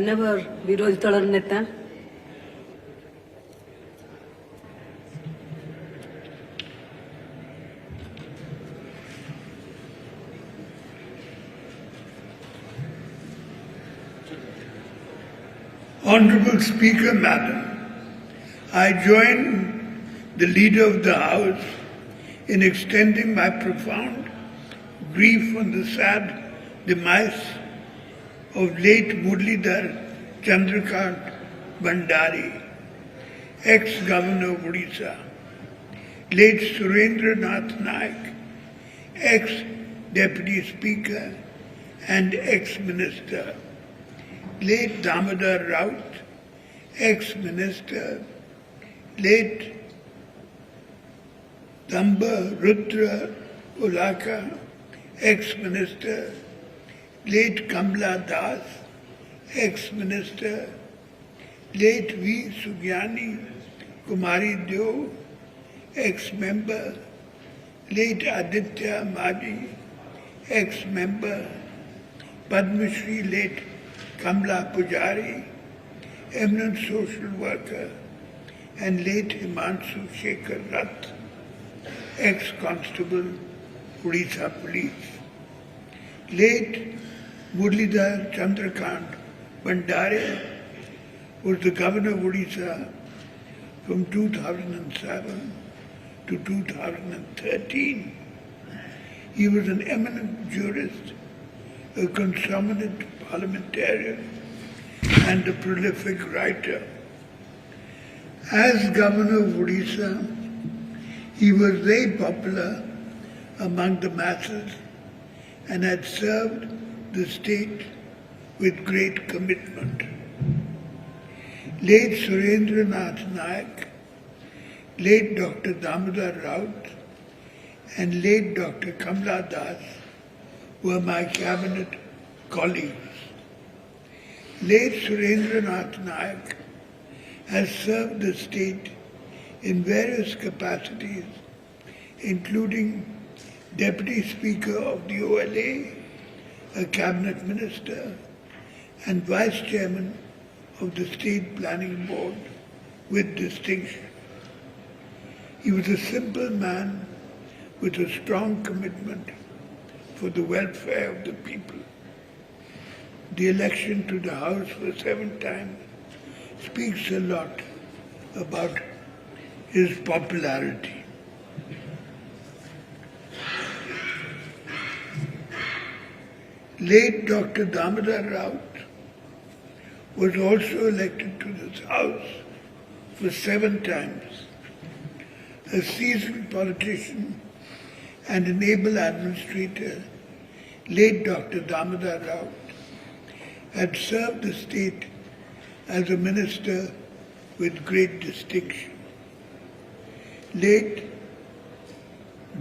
मान्यवर विरोधी दल नेता Honorable Speaker, Madam, I join the Leader of the House in extending my profound grief on the sad demise of late Muralidhar Chandrakant Bhandari, ex-Governor of Odisha, late Surendra Nath Naik, ex-Deputy Speaker and ex-Minister, late Damodar Raut, ex-Minister, late Damba Rudra Ulaka, ex-Minister, late Kamla Das, ex-Minister, late V. Sugyani Kumari Deo, ex-member, late Aditya Maji, ex-member, Padma Shri late Kamla Pujari, eminent social worker, and late Himanshu Shekhar Rath, ex-constable, Odisha Police. Late Muralidhar Chandrakant Bhandari was the governor of Odisha from 2007 to 2013. He was an eminent jurist, a consummate parliamentarian, and a prolific writer. As governor of Odisha, he was very popular among the masses and had served the state with great commitment. Late Surendra Nath Naik, late Dr. Damodar Raut, and late Dr. Kamla Das were my cabinet colleagues. Late Surendra Nath Naik has served the state in various capacities, including Deputy Speaker of the OLA, a Cabinet Minister, and Vice Chairman of the State Planning Board with distinction. He was a simple man with a strong commitment for the welfare of the people. The election to the House for 7 times speaks a lot about his popularity. Late Dr. Damodar Raut was also elected to this House for 7 times. A seasoned politician and an able administrator, late Dr. Damodar Raut had served the state as a minister with great distinction. Late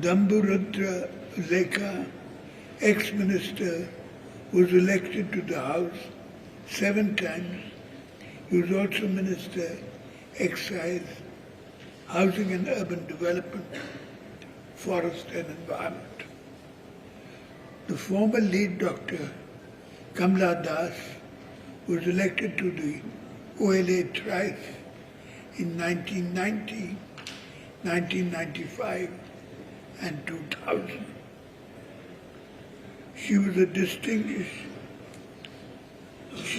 Damburudra Lekha, ex-minister, was elected to the House 7 times. He was also Minister, Excise, Housing and Urban Development, Forest and Environment. The former late Dr. Kamla Das was elected to the OLA thrice in 1990, 1995 and 2000. She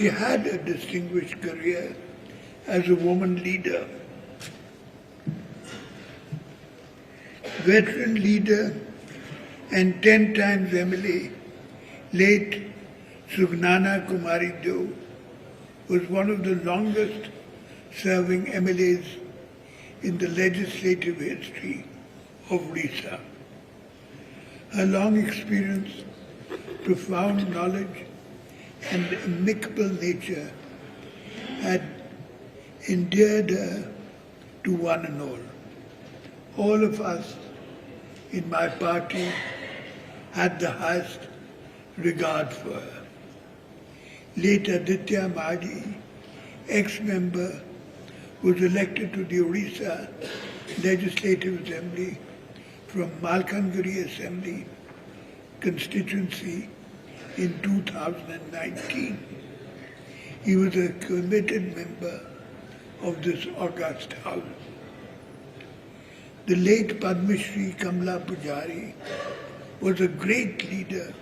had a distinguished career as a woman leader, veteran leader and 10 times MLA, late Sugnana Kumari Deo was one of the longest serving MLAs in the legislative history of Odisha. Her long experience, profound knowledge and amicable nature had endeared her to one and all. All of us in my party had the highest regard for her. Late Aditya Maji, ex-member, was elected to the Odisha Legislative Assembly from Malkangiri Assembly constituency in 2019. He was a committed member of this august house. The late Padma Shri Pujari was a great leader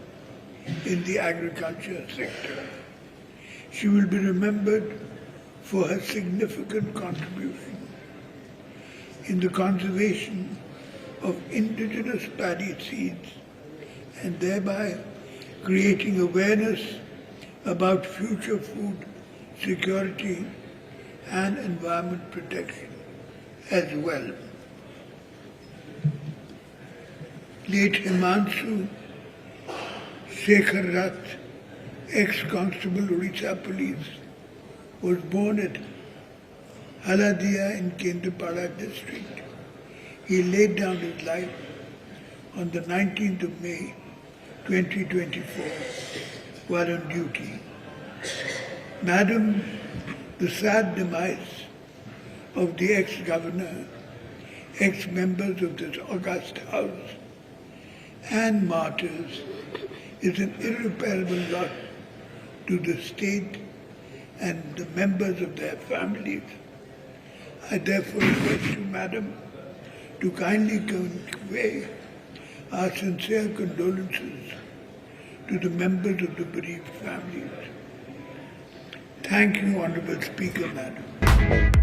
in the agriculture sector. She will be remembered for her significant contribution in the conservation of indigenous paddy seeds and thereby creating awareness about future food security and environment protection as well. Late Himanshu Shekhar Rath, ex-constable Odisha Police, was born at Haladiya in Kendrapada district. He laid down his life on the 19th of May 2024 while on duty. Madam, the sad demise of the ex-governor, ex-members of this august house, and martyrs is an irreparable loss to the state and the members of their families. I therefore request you, Madam, to kindly convey our sincere condolences to the members of the bereaved families. Thank you, Honourable Speaker, Madam.